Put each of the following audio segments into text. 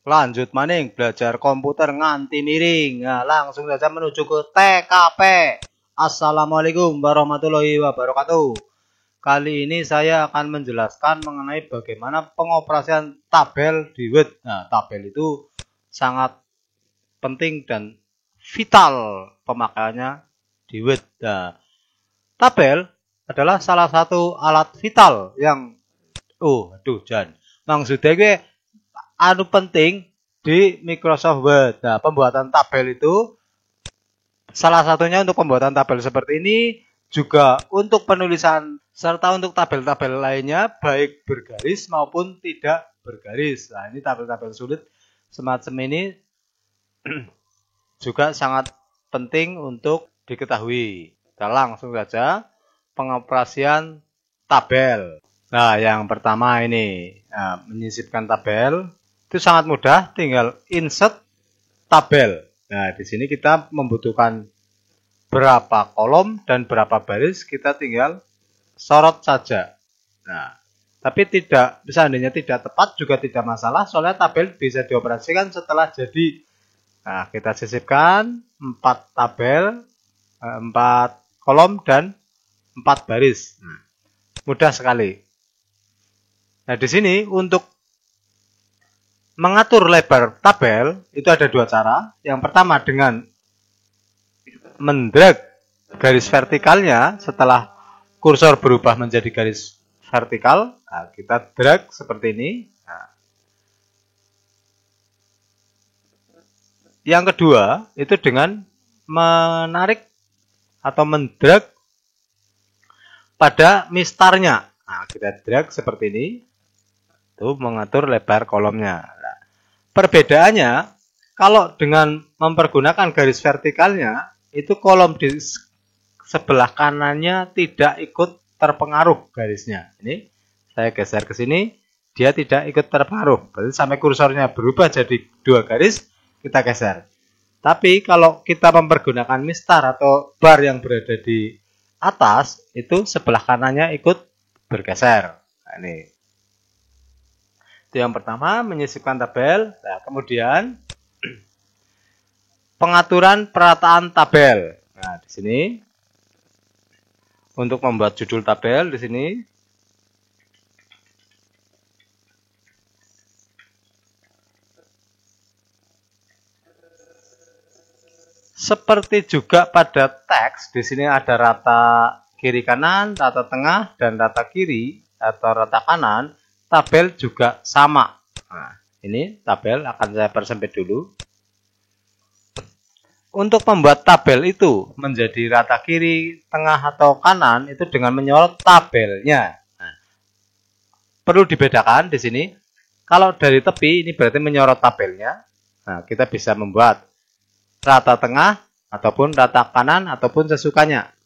Lanjut maning belajar komputer nganti miring. Nah, langsung saja menuju ke TKP. Assalamualaikum warahmatullahi wabarakatuh. Kali ini saya akan menjelaskan mengenai bagaimana pengoperasian tabel di Word. Nah, tabel itu sangat penting dan vital pemakaiannya di Word. Nah, tabel adalah salah satu alat vital yang maksudnya gue penting di Microsoft Word. Nah, pembuatan tabel itu salah satunya untuk pembuatan tabel seperti ini, juga untuk penulisan serta untuk tabel-tabel lainnya baik bergaris maupun tidak bergaris. Nah, ini tabel-tabel sulit semacam ini juga sangat penting untuk diketahui. Kita langsung saja pengoperasian tabel. Nah, yang pertama ini, menyisipkan tabel itu sangat mudah, tinggal insert tabel. Nah, di sini kita membutuhkan berapa kolom dan berapa baris, kita tinggal sorot saja. Nah, tapi seandainya tidak tepat juga tidak masalah, soalnya tabel bisa dioperasikan setelah jadi. Nah, kita sisipkan 4 tabel, 4 kolom dan 4 baris. Mudah sekali. Nah, di sini untuk mengatur lebar tabel itu ada 2 cara. Yang pertama dengan mendrag garis vertikalnya setelah kursor berubah menjadi garis vertikal. Nah, kita drag seperti ini. Nah. Yang kedua itu dengan menarik atau mendrag pada mistarnya. Nah, kita drag seperti ini. Itu mengatur lebar kolomnya. Nah, perbedaannya kalau dengan mempergunakan garis vertikalnya itu kolom di sebelah kanannya tidak ikut terpengaruh garisnya. Ini saya geser ke sini, dia tidak ikut terpengaruh. Berarti sampai kursornya berubah jadi 2 garis, kita geser. Tapi kalau kita mempergunakan mistar atau bar yang berada di atas, itu sebelah kanannya ikut bergeser. Nah, ini. Itu yang pertama, menyisipkan tabel. Nah, kemudian pengaturan perataan tabel. Nah, di sini untuk membuat judul tabel di sini seperti juga pada teks, di sini ada rata kiri kanan, rata tengah dan rata kiri atau rata kanan. Tabel juga sama. Nah, ini tabel akan saya persempit dulu. Untuk membuat tabel itu menjadi rata kiri, tengah atau kanan itu dengan menyorot tabelnya. Nah, perlu dibedakan di sini. Kalau dari tepi ini berarti menyorot tabelnya. Nah, kita bisa membuat rata tengah ataupun rata kanan ataupun sesukanya.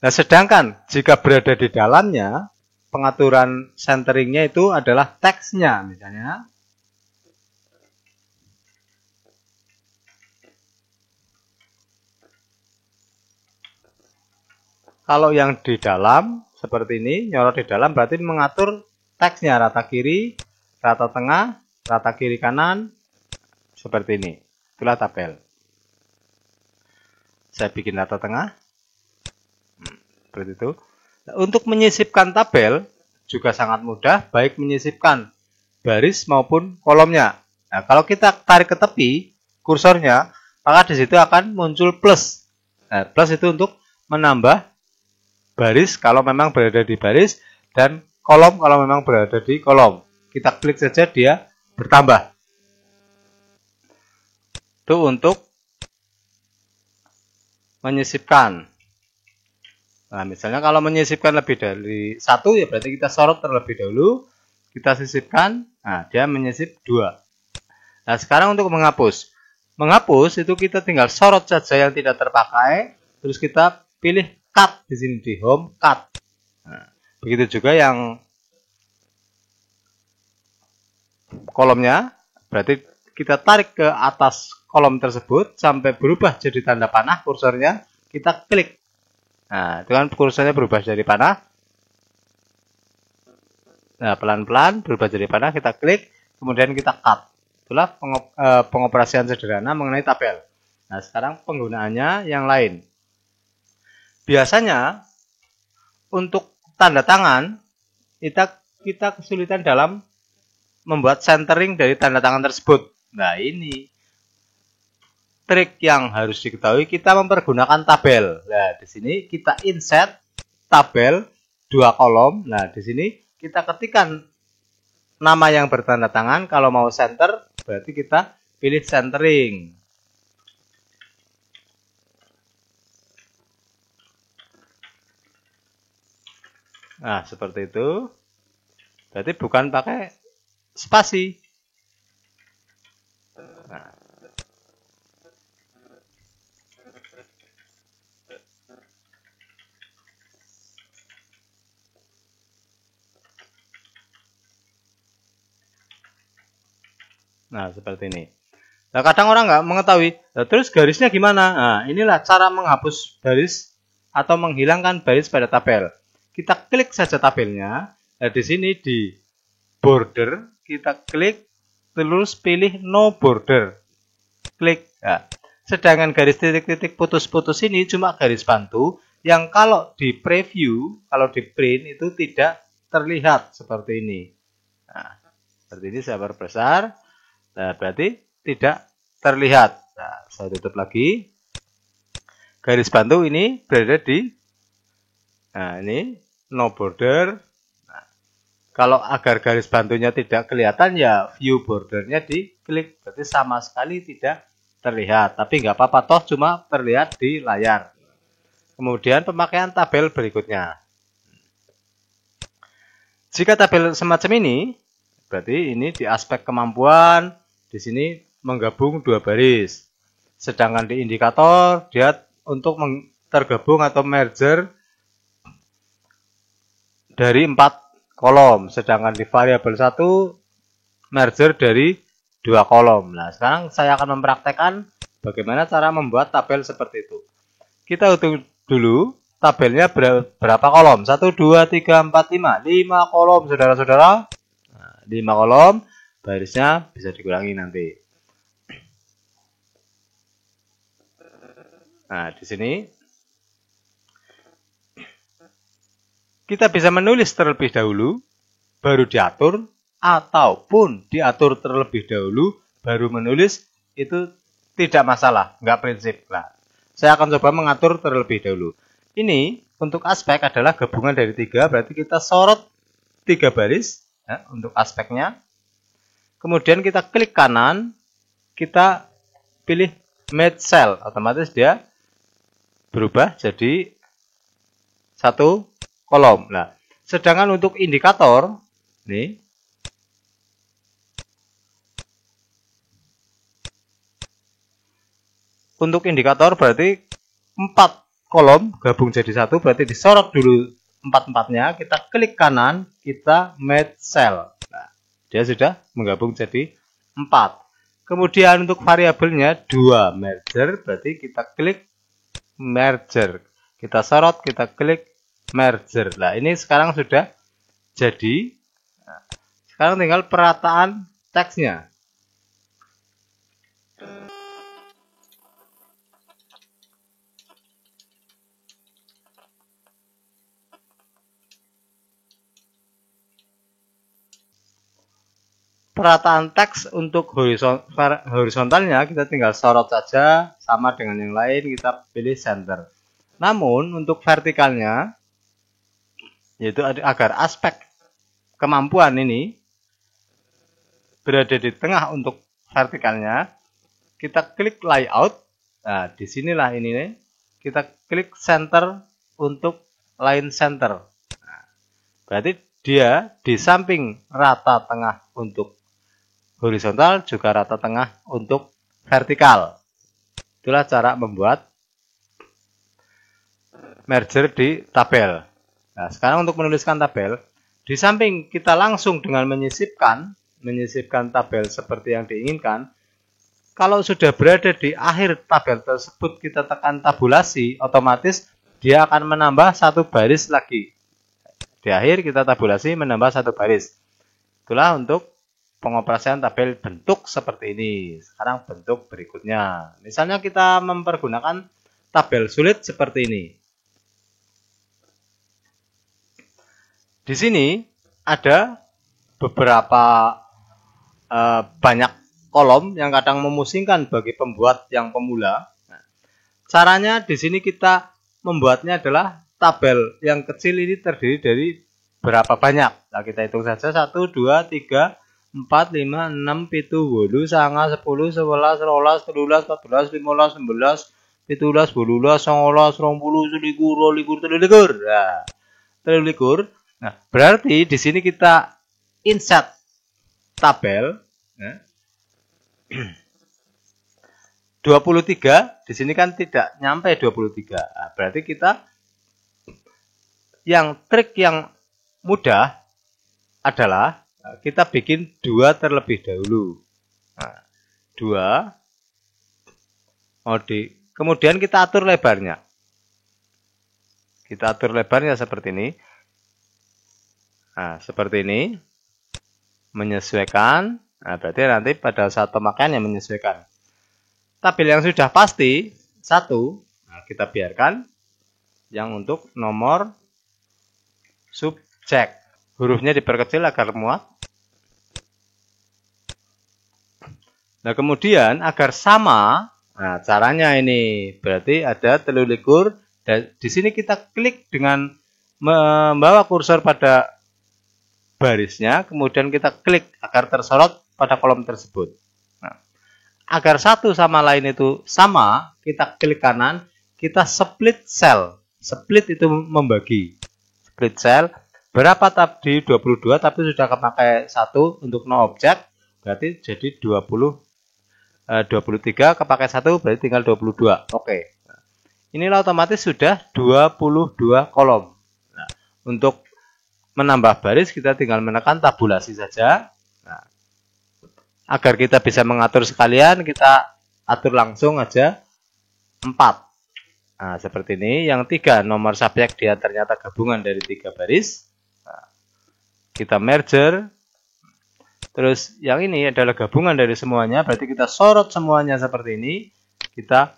Nah, sedangkan jika berada di dalamnya, pengaturan centeringnya itu adalah teksnya, misalnya. Kalau yang di dalam, seperti ini, nyorot di dalam berarti mengatur teksnya, rata kiri, rata tengah, rata kiri kanan, seperti ini. Itulah tabel. Saya bikin rata tengah. Seperti itu. Nah, untuk menyisipkan tabel juga sangat mudah, baik menyisipkan baris maupun kolomnya. Nah, kalau kita tarik ke tepi kursornya, maka di situ akan muncul plus. Nah, plus itu untuk menambah baris kalau memang berada di baris dan kolom kalau memang berada di kolom. Kita klik saja dia bertambah. Itu untuk menyisipkan. Nah, misalnya kalau menyisipkan lebih dari 1, ya berarti kita sorot terlebih dahulu, kita sisipkan, nah dia menyisip 2. Nah, sekarang untuk menghapus. Menghapus itu kita tinggal sorot saja yang tidak terpakai, terus kita pilih cut di sini di home, cut. Nah, begitu juga yang kolomnya, berarti kita tarik ke atas kolom tersebut sampai berubah jadi tanda panah kursornya, kita klik. Nah, itu kan kursornya berubah jadi panah. Nah, pelan-pelan berubah jadi panah, kita klik, kemudian kita cut. Itulah pengoperasian sederhana mengenai tabel. Nah, sekarang penggunaannya yang lain. Biasanya untuk tanda tangan kita kesulitan dalam membuat centering dari tanda tangan tersebut. Nah, ini trik yang harus diketahui, kita mempergunakan tabel. Nah, di sini kita insert tabel 2 kolom. Nah, di sini kita ketikkan nama yang bertanda tangan. Kalau mau center, berarti kita pilih centering. Nah, seperti itu. Berarti bukan pakai spasi. Nah, seperti ini. Nah, kadang orang nggak mengetahui. Nah, terus garisnya gimana? Nah, inilah cara menghapus baris atau menghilangkan baris pada tabel. Kita klik saja tabelnya. Nah, di sini di border kita klik, terus pilih no border. Klik. Nah, sedangkan garis titik-titik putus-putus ini cuma garis bantu yang kalau di preview, kalau di print itu tidak terlihat seperti ini. Nah, seperti ini saya perbesar. Nah, berarti tidak terlihat. Nah, saya tutup lagi. Garis bantu ini berada di, nah ini no border. Nah, kalau agar garis bantunya tidak kelihatan, ya view bordernya diklik. Berarti sama sekali tidak terlihat. Tapi nggak apa-apa, toh cuma terlihat di layar. Kemudian pemakaian tabel berikutnya. Jika tabel semacam ini, berarti ini di aspek kemampuan. Di sini menggabung 2 baris. Sedangkan di indikator dia untuk tergabung atau merger dari 4 kolom. Sedangkan di variabel 1 merger dari 2 kolom. Nah, sekarang saya akan mempraktekkan bagaimana cara membuat tabel seperti itu. Kita hitung dulu tabelnya berapa kolom. 1, 2, 3, 4, 5. 5 kolom, saudara-saudara. Nah, 5 kolom. Barisnya bisa dikurangi nanti. Nah, di sini kita bisa menulis terlebih dahulu, baru diatur, ataupun diatur terlebih dahulu, baru menulis, itu tidak masalah, nggak prinsip. Nah, saya akan coba mengatur terlebih dahulu. Ini untuk aspek adalah gabungan dari 3, berarti kita sorot 3 baris ya, untuk aspeknya. Kemudian kita klik kanan, kita pilih match cell, otomatis dia berubah jadi 1 kolom. Nah, sedangkan untuk indikator, nih, untuk indikator berarti 4 kolom gabung jadi 1, berarti disorot dulu 4-4-nya, kita klik kanan, kita match cell. Dia sudah menggabung jadi 4. Kemudian untuk variabelnya 2 merger, berarti kita klik merger. Kita sorot, kita klik merger. Nah, ini sekarang sudah jadi. Nah, sekarang tinggal perataan teksnya. Perataan teks untuk horizontalnya kita tinggal sorot saja, sama dengan yang lain kita pilih center. Namun untuk vertikalnya, yaitu agar aspek kemampuan ini berada di tengah untuk vertikalnya, kita klik layout. Nah, disinilah ini nih, kita klik center untuk line center. Nah, berarti dia di samping rata tengah untuk horizontal, juga rata tengah untuk vertikal. Itulah cara membuat merger di tabel. Nah, sekarang untuk menuliskan tabel, di samping kita langsung dengan menyisipkan tabel seperti yang diinginkan, kalau sudah berada di akhir tabel tersebut kita tekan tabulasi, otomatis dia akan menambah 1 baris lagi. Di akhir kita tabulasi menambah 1 baris. Itulah untuk pengoperasian tabel bentuk seperti ini. Sekarang bentuk berikutnya. Misalnya kita mempergunakan tabel sulit seperti ini. Di sini ada beberapa banyak kolom yang kadang memusingkan bagi pembuat yang pemula. Nah, caranya di sini kita membuatnya adalah tabel yang kecil ini terdiri dari berapa banyak. Nah, kita hitung saja 1, 2, 3, 4, 5, 6, 7, 8, 9, 10, 11, 12, 13, 14, 15, 16, 17, 18, 19, 20, 21, 22, 23. Nah, berarti di sini kita insert tabel 23, di sini kan tidak nyampe 23. Nah, berarti kita trik yang mudah adalah kita bikin 2 terlebih dahulu. Nah, 2. Kemudian kita atur lebarnya. Kita atur lebarnya seperti ini. Nah, seperti ini. Menyesuaikan. Nah, berarti nanti pada saat pemakaian yang menyesuaikan. Tabel yang sudah pasti 1, nah, kita biarkan. Yang untuk nomor subjek. Hurufnya diperkecil agar muat. Nah, kemudian agar sama, nah caranya ini berarti ada 23 dan di sini kita klik dengan membawa kursor pada barisnya, kemudian kita klik agar tersorot pada kolom tersebut. Nah, agar satu sama lain itu sama, kita klik kanan, kita split cell. Split itu membagi. Split cell berapa tadi 22 tapi sudah kepakai 1 untuk no object, berarti jadi 23 kepakai 1 berarti tinggal 22. Oke. Inilah otomatis sudah 22 kolom. Nah, untuk menambah baris kita tinggal menekan tabulasi saja. Nah, agar kita bisa mengatur sekalian, kita atur langsung aja 4. Nah, seperti ini. Yang 3 nomor subjek dia ternyata gabungan dari 3 baris. Nah, kita merger. Terus yang ini adalah gabungan dari semuanya, berarti kita sorot semuanya seperti ini, kita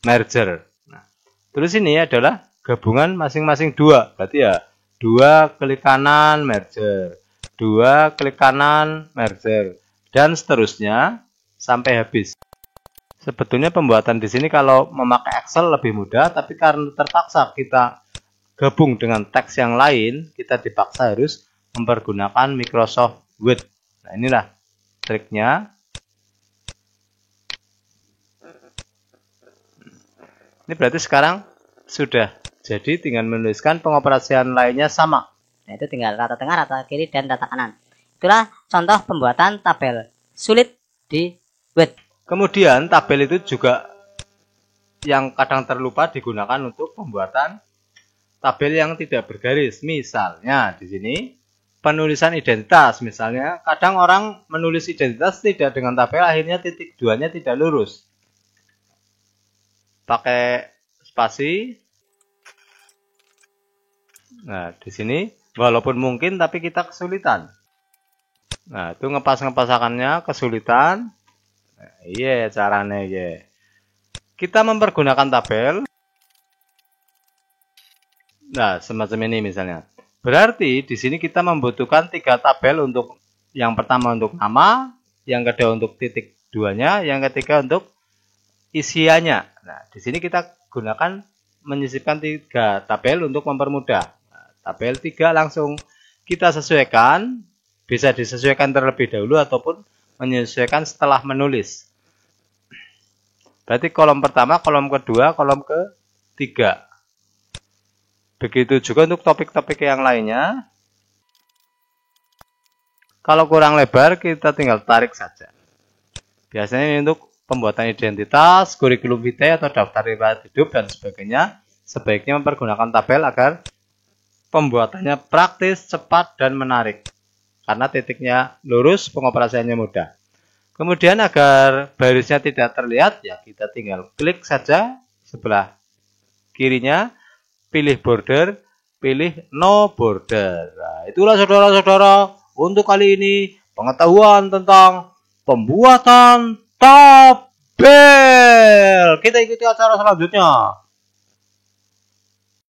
merger. Nah, terus ini adalah gabungan masing-masing 2, berarti ya 2 klik kanan merger, 2 klik kanan merger, dan seterusnya sampai habis. Sebetulnya pembuatan di sini kalau memakai Excel lebih mudah, tapi karena terpaksa kita gabung dengan teks yang lain, kita dipaksa harus mempergunakan Microsoft Word. Nah, inilah triknya. Ini berarti sekarang sudah jadi, tinggal menuliskan pengoperasian lainnya sama. Nah, itu tinggal rata tengah, rata kiri, dan rata kanan. Itulah contoh pembuatan tabel sulit di Word. Kemudian tabel itu juga yang kadang terlupa digunakan untuk pembuatan tabel yang tidak bergaris. Misalnya di sini penulisan identitas, misalnya kadang orang menulis identitas tidak dengan tabel, akhirnya titik 2-nya tidak lurus. Pakai spasi. Nah, di sini walaupun mungkin tapi kita kesulitan. Nah, itu ngepas-ngepasakannya kesulitan. Nah, iya caranya ya. Kita mempergunakan tabel. Nah, semacam ini misalnya. Berarti di sini kita membutuhkan 3 tabel, untuk yang pertama untuk nama, yang kedua untuk titik 2-nya, yang ketiga untuk isiannya. Nah, di sini kita gunakan menyisipkan 3 tabel untuk mempermudah. Nah, tabel 3 langsung kita sesuaikan, bisa disesuaikan terlebih dahulu ataupun menyesuaikan setelah menulis. Berarti kolom pertama, kolom kedua, kolom ketiga. Begitu juga untuk topik-topik yang lainnya. Kalau kurang lebar, kita tinggal tarik saja. Biasanya ini untuk pembuatan identitas, kurikulum vitae atau daftar riwayat hidup dan sebagainya. Sebaiknya mempergunakan tabel agar pembuatannya praktis, cepat, dan menarik. Karena titiknya lurus, pengoperasiannya mudah. Kemudian agar barisnya tidak terlihat, ya kita tinggal klik saja sebelah kirinya, pilih border, pilih no border. Nah, itulah saudara-saudara untuk kali ini pengetahuan tentang pembuatan tabel. Kita ikuti acara selanjutnya.